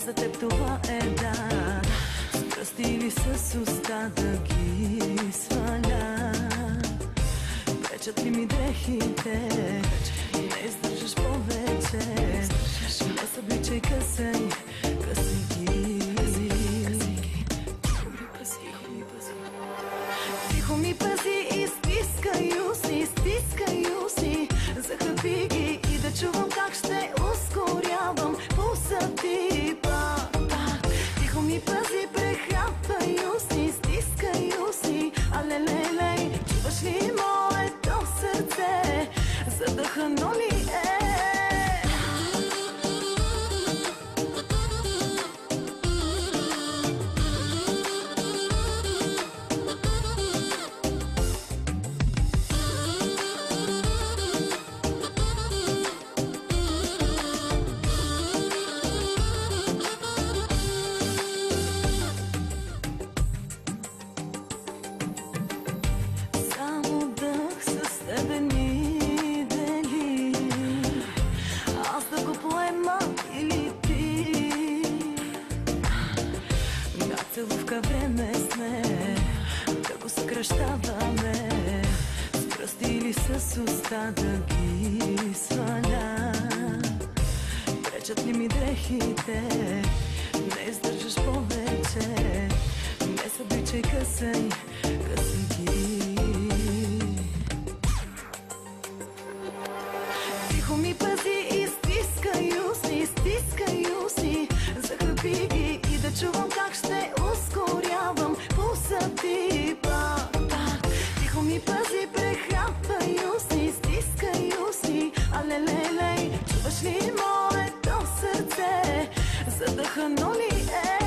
за теб това е дар. С пръсти или с уста да ги сваля. Пречат ли ми дрехите, не издържаш повече. Не събличай, късай, късай ги. Тихо ми пази и стискай уси, захапи ги и да чувам как ще ускорявам пулса ти пак. Тихо ми пази, прехапвай уси, стискай уси, алелелей, чуваш ли моето сърце, задъхано ли е? Целувка време сме, да го съкръщаваме. С пръсти или с уста да ги сваля. Пречат ли ми дрехите, не издържаш повече. Не събличай, късай, късай ги. Тихо ми пази и стискай уси, захапи ги и да чувам как ще ускорявам пулса ти пак. Тихо ми пази, прехапвай уси, стискай уси, алелелей, чуваш ли моето сърце, задъхано ли е?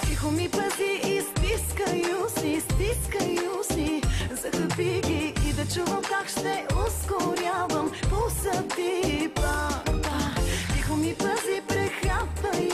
Тихо ми пази и стискай уси, захапи ги и да чувам как ще ускорявам пулса ти пак. Тихо ми пази, прехапвай